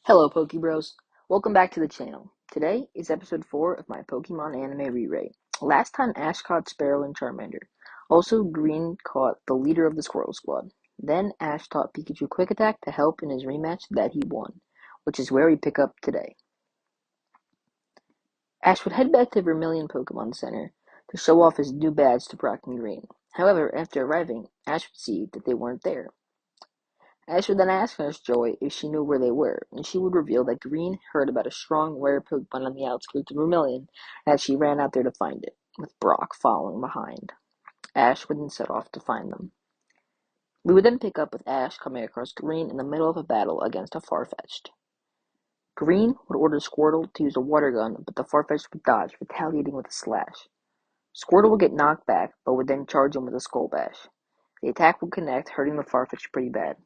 Hello Pokebros, welcome back to the channel. Today is episode 4 of my Pokemon anime re-rate. Last time Ash caught Sparrow and Charmander. Also Green caught the leader of the Squirrel Squad. Then Ash taught Pikachu Quick Attack to help in his rematch that he won, which is where we pick up today. Ash would head back to Vermilion Pokemon Center to show off his new badge to Brock and Green. However, after arriving, Ash would see that they weren't there. Ash would then ask Nurse Joy if she knew where they were, and she would reveal that Green heard about a strong rare Pokemon on the outskirts of Vermilion, and she ran out there to find it, with Brock following behind. Ash would then set off to find them. We would then pick up with Ash coming across Green in the middle of a battle against a Farfetch'd. Green would order Squirtle to use a water gun, but the Farfetch'd would dodge, retaliating with a slash. Squirtle would get knocked back, but would then charge him with a Skull Bash. The attack would connect, hurting the Farfetch'd pretty bad.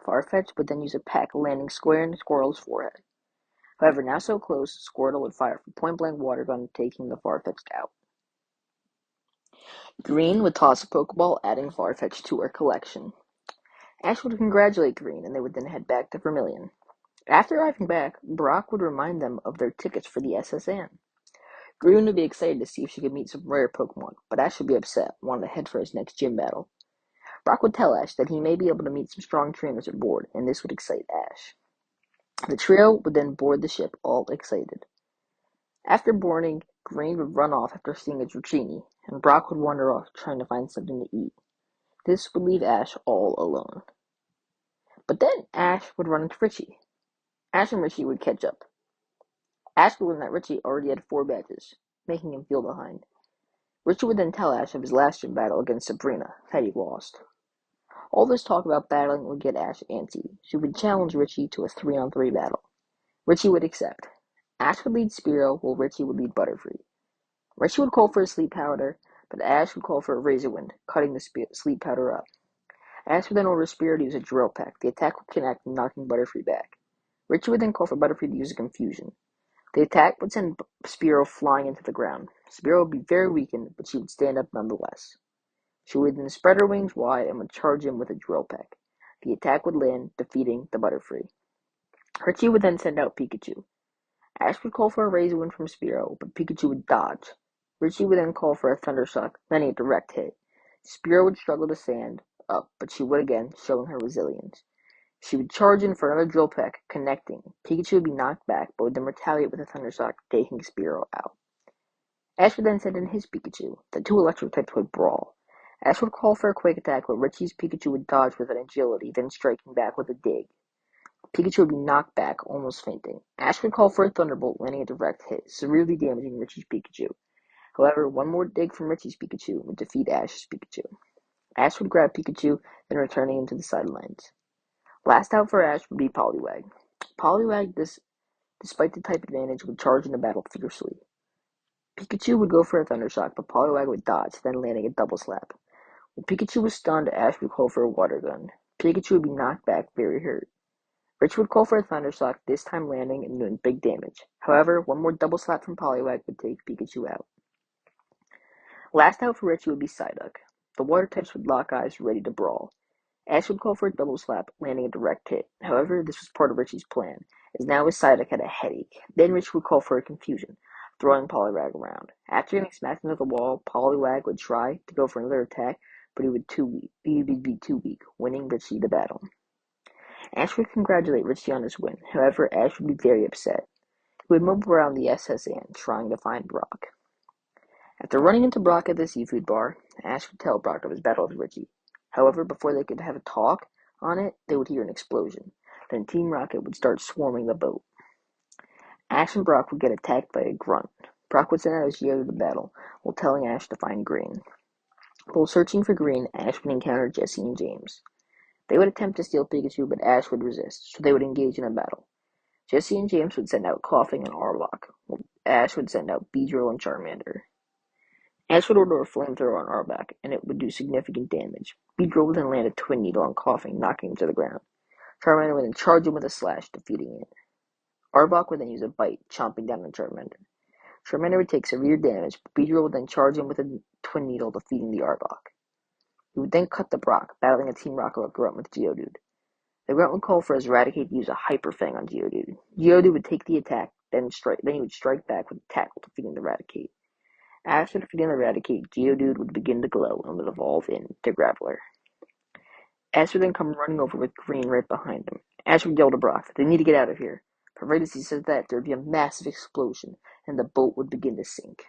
Farfetch'd would then use a peck, landing square in Squirtle's forehead. However, now so close, Squirtle would fire from point-blank water gun, taking the Farfetch'd out. Green would toss a Pokeball, adding Farfetch'd to her collection. Ash would congratulate Green, and they would then head back to Vermilion. After arriving back, Brock would remind them of their tickets for the SSN. Green would be excited to see if she could meet some rare Pokemon, but Ash would be upset, wanting to head for his next gym battle. Brock would tell Ash that he may be able to meet some strong trainers aboard, and this would excite Ash. The trio would then board the ship, all excited. After boarding, Green would run off after seeing a Dratini, and Brock would wander off trying to find something to eat. This would leave Ash all alone. But then Ash would run into Richie. Ash and Richie would catch up. Ash would learn that Richie already had 4 badges, making him feel behind. Richie would then tell Ash of his last gym battle against Sabrina that he lost. All this talk about battling would get Ash antsy. She would challenge Richie to a 3-on-3 battle. Richie would accept. Ash would lead Spearow, while Richie would lead Butterfree. Richie would call for a sleep powder, but Ash would call for a Razor Wind, cutting the sleep powder up. Ash would then order Spearow to use a Drill Peck. The attack would connect, knocking Butterfree back. Richie would then call for Butterfree to use a Confusion. The attack would send Spearow flying into the ground. Spearow would be very weakened, but she would stand up nonetheless. She would then spread her wings wide and would charge him with a Drill Peck. The attack would land, defeating the Butterfree. Richie would then send out Pikachu. Ash would call for a Razor Wind from Spearow, but Pikachu would dodge. Richie would then call for a Thunder Shock, landing a direct hit. Spearow would struggle to stand up, but she would again, showing her resilience. She would charge in for another Drill Peck, connecting. Pikachu would be knocked back, but would then retaliate with a Thunder Shock, taking Spearow out. Ash would then send in his Pikachu. The 2 electric types would brawl. Ash would call for a Quick Attack, but Richie's Pikachu would dodge with an agility, then striking back with a dig. Pikachu would be knocked back, almost fainting. Ash would call for a Thunderbolt, landing a direct hit, severely damaging Richie's Pikachu. However, one more dig from Richie's Pikachu would defeat Ash's Pikachu. Ash would grab Pikachu, then returning him to the sidelines. Last out for Ash would be Poliwag. Poliwag, despite the type advantage, would charge in the battle fiercely. Pikachu would go for a Thunder Shock, but Poliwag would dodge, then landing a Double Slap. When Pikachu was stunned, Ash would call for a Water Gun. Pikachu would be knocked back, very hurt. Rich would call for a Thunder Shock, this time landing and doing big damage. However, one more Double Slap from Poliwag would take Pikachu out. Last out for Richie would be Psyduck. The water types would lock eyes, ready to brawl. Ash would call for a Double Slap, landing a direct hit. However, this was part of Richie's plan, as now his Psyduck had a headache. Then Rich would call for a Confusion, throwing Poliwag around. After getting smacked into the wall, Poliwag would try to go for another attack, but he would be too weak, winning Richie the battle. Ash would congratulate Richie on his win. However, Ash would be very upset. He would move around the SSN, trying to find Brock. After running into Brock at the seafood bar, Ash would tell Brock of his battle with Richie. However, before they could have a talk on it, they would hear an explosion. Then Team Rocket would start swarming the boat. Ash and Brock would get attacked by a grunt. Brock would send out his Geodude to battle, while telling Ash to find Green. While searching for Green, Ash would encounter Jesse and James. They would attempt to steal Pikachu, but Ash would resist, so they would engage in a battle. Jesse and James would send out Coughing and Arbok, while Ash would send out Beedrill and Charmander. Ash would order a Flamethrower on Arbok, and it would do significant damage. Beedrill would then land a Twin Needle on Coughing, knocking him to the ground. Charmander would then charge him with a Slash, defeating it. Arbok would then use a Bite, chomping down on Charmander. Charmander would take severe damage, but Beedrill would then charge him with a Twin Needle, defeating the Arbok. He would then cut to Brock, battling a Team Rocket Grunt with Geodude. The grunt would call for his Eradicate to use a Hyper Fang on Geodude. Geodude would take the attack, then he would strike back with a tackle, defeating the Eradicate. After defeating the Eradicate, Geodude would begin to glow and would evolve into Graveler. Ash would then come running over with Green right behind him. Ash would yell to Brock, "They need to get out of here." But right as he said that, there would be a massive explosion, and the boat would begin to sink.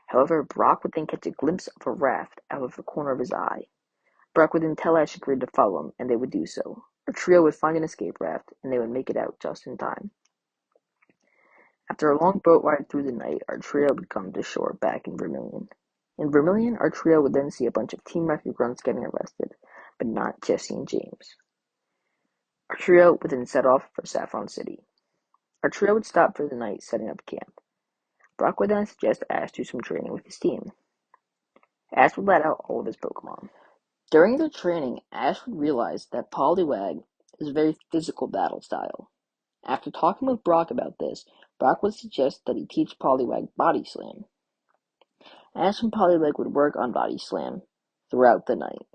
However, Brock would then catch a glimpse of a raft out of the corner of his eye. Brock would then tell Ash and Green to follow him, and they would do so. The trio would find an escape raft, and they would make it out just in time. After a long boat ride through the night, our trio would come to shore back in Vermilion. In Vermilion, our trio would then see a bunch of Team Rocket grunts getting arrested, but not Jesse and James. Our trio would then set off for Saffron City. Our trio would stop for the night, setting up camp. Brock would then suggest Ash do some training with his team. Ash would let out all of his Pokemon. During their training, Ash would realize that Poliwag is a very physical battle style. After talking with Brock about this, Brock would suggest that he teach Poliwag Body Slam. Ash and Poliwag would work on Body Slam throughout the night.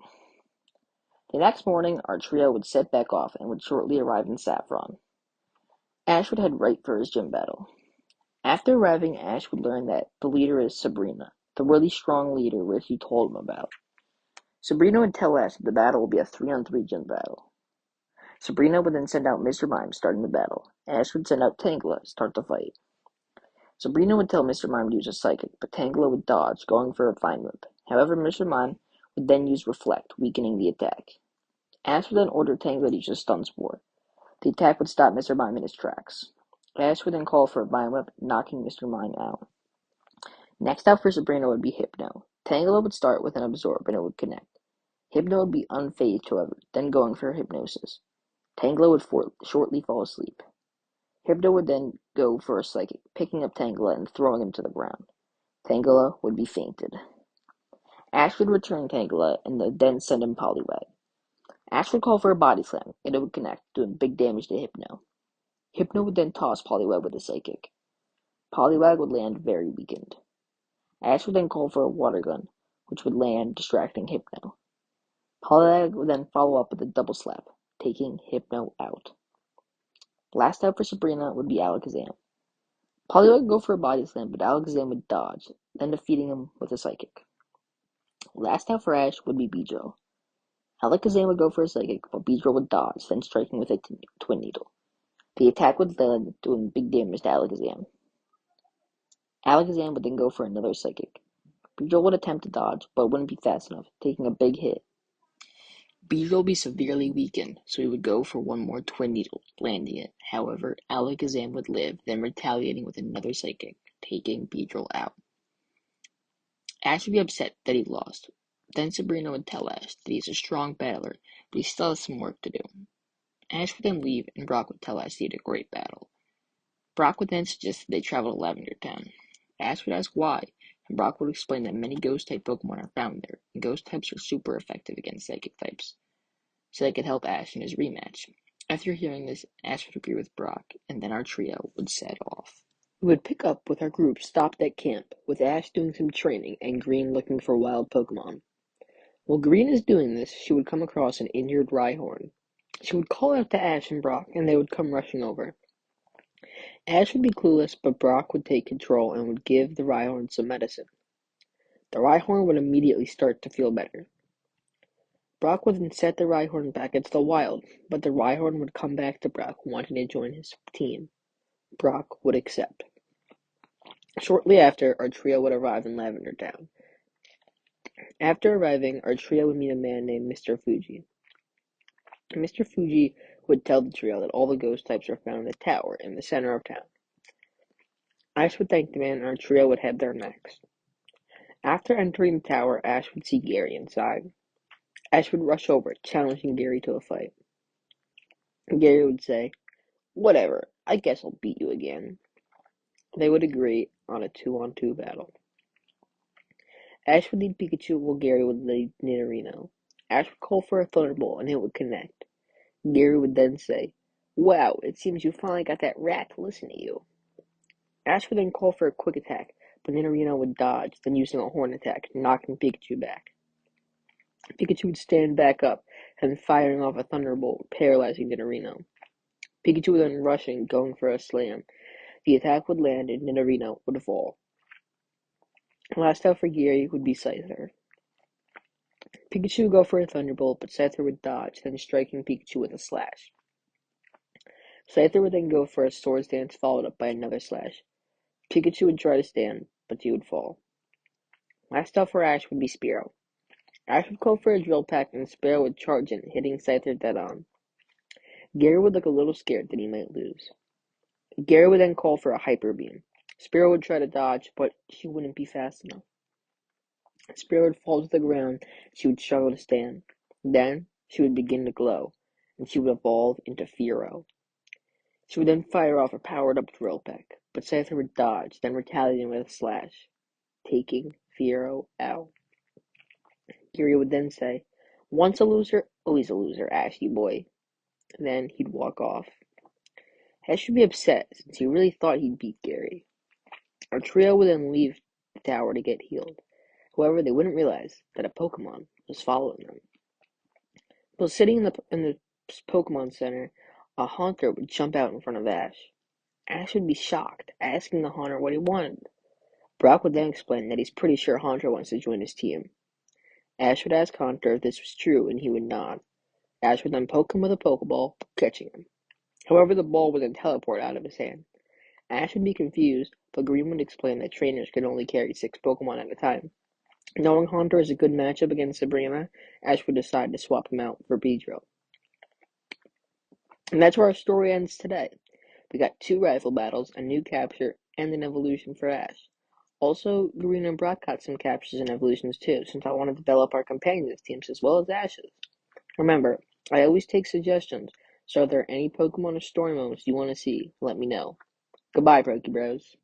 The next morning, our trio would set back off and would shortly arrive in Saffron. Ash would head right for his gym battle. After arriving, Ash would learn that the leader is Sabrina, the really strong leader which he told him about. Sabrina would tell Ash that the battle will be a 3-on-3 gym battle. Sabrina would then send out Mr. Mime starting the battle. Ash would send out Tangela to start the fight. Sabrina would tell Mr. Mime to use a Psychic, but Tangela would dodge, going for a Fine Whip. However, Mr. Mime would then use Reflect, weakening the attack. Ash would then order Tangela to use a Stun Spore. The attack would stop Mr. Mime in his tracks. Ash would then call for a Vine Whip, knocking Mr. Mime out. Next out for Sabrina would be Hypno. Tangela would start with an Absorb and it would connect. Hypno would be unfazed, however, then going for Hypnosis. Tangela would shortly fall asleep. Hypno would then go for a Psychic, picking up Tangela and throwing him to the ground. Tangela would be fainted. Ash would return Tangela and then send him Poliwag. Ash would call for a Body Slam, and it would connect, doing big damage to Hypno. Hypno would then toss Poliwag with a Psychic. Poliwag would land very weakened. Ash would then call for a Water Gun, which would land, distracting Hypno. Poliwag would then follow up with a Double Slap, taking Hypno out. Last out for Sabrina would be Alakazam. Poliwag would go for a Body Slam, but Alakazam would dodge, then defeating him with a Psychic. Last out for Ash would be Beedrill. Alakazam would go for a Psychic, but Beedrill would dodge, then striking with a Twin Needle. The attack would land, doing big damage to Alakazam. Alakazam would then go for another Psychic. Beedrill would attempt to dodge, but wouldn't be fast enough, taking a big hit. Beedrill would be severely weakened, so he would go for one more Twin Needle, landing it. However, Alakazam would live, then retaliating with another Psychic, taking Beedrill out. Ash would be upset that he lost. Then Sabrina would tell Ash that he's a strong battler, but he still has some work to do. Ash would then leave, and Brock would tell Ash he had a great battle. Brock would then suggest that they travel to Lavender Town. Ash would ask why, and Brock would explain that many Ghost-type Pokemon are found there, and Ghost types are super effective against Psychic types, so they could help Ash in his rematch. After hearing this, Ash would agree with Brock, and then our trio would set off. We would pick up with our group stopped at camp, with Ash doing some training and Green looking for wild Pokemon. While Green is doing this, she would come across an injured Rhyhorn. She would call out to Ash and Brock, and they would come rushing over. Ash would be clueless, but Brock would take control and would give the Rhyhorn some medicine. The Rhyhorn would immediately start to feel better. Brock would then set the Rhyhorn back into the wild, but the Rhyhorn would come back to Brock, wanting to join his team. Brock would accept. Shortly after, our trio would arrive in Lavender Town. After arriving, our trio would meet a man named Mr. Fuji. Mr. Fuji would tell the trio that all the ghost types are found in the tower in the center of town. Ash would thank the man, and our trio would head there next. After entering the tower, Ash would see Gary inside. Ash would rush over, challenging Gary to a fight. Gary would say, "Whatever, I guess I'll beat you again." They would agree on a 2-on-2 battle. Ash would lead Pikachu while Gary would lead Nidorino. Ash would call for a Thunderbolt and it would connect. Gary would then say, "Wow, it seems you finally got that rat to listen to you." Ash would then call for a Quick Attack, but Nidorino would dodge, then using a Horn Attack, knocking Pikachu back. Pikachu would stand back up, and firing off a thunderbolt, paralyzing Nidorino. Pikachu would then rush in, going for a slam. The attack would land and Nidorino would fall. Last out for Gary would be Scyther. Pikachu would go for a thunderbolt, but Scyther would dodge, then striking Pikachu with a slash. Scyther would then go for a Swords Dance, followed up by another slash. Pikachu would try to stand, but he would fall. Last out for Ash would be Spearow. Ash would call for a Drill Peck, and Spearow would charge in, hitting Scyther dead on. Gary would look a little scared that he might lose. Gary would then call for a Hyper Beam. Spearow would try to dodge, but she wouldn't be fast enough. Spearow would fall to the ground, she would struggle to stand. Then, she would begin to glow, and she would evolve into Fearow. She would then fire off a powered-up Drill Peck, but Scyther would dodge, then retaliate with a slash, taking Fearow out. Gary would then say, "Once a loser, always a loser, Ashy boy." Then he'd walk off. Ash would be upset, since he really thought he'd beat Gary. Our trio would then leave the tower to get healed. However, they wouldn't realize that a Pokémon was following them. While sitting in the Pokémon Center, a Haunter would jump out in front of Ash. Ash would be shocked, asking the Haunter what he wanted. Brock would then explain that he's pretty sure Haunter wants to join his team. Ash would ask Haunter if this was true, and he would nod. Ash would then poke him with a Pokeball, catching him. However, the ball would then teleport out of his hand. Ash would be confused, but Green would explain that trainers could only carry 6 Pokemon at a time. Knowing Haunter is a good matchup against Sabrina, Ash would decide to swap him out for Beedrill. And that's where our story ends today. We got 2 rival battles, a new capture, and an evolution for Ash. Also, Green and Brock got some captures and evolutions too, since I want to develop our companions teams as well as Ash's. Remember, I always take suggestions, so if there are any Pokemon or story moments you want to see, let me know. Goodbye, Pokebros.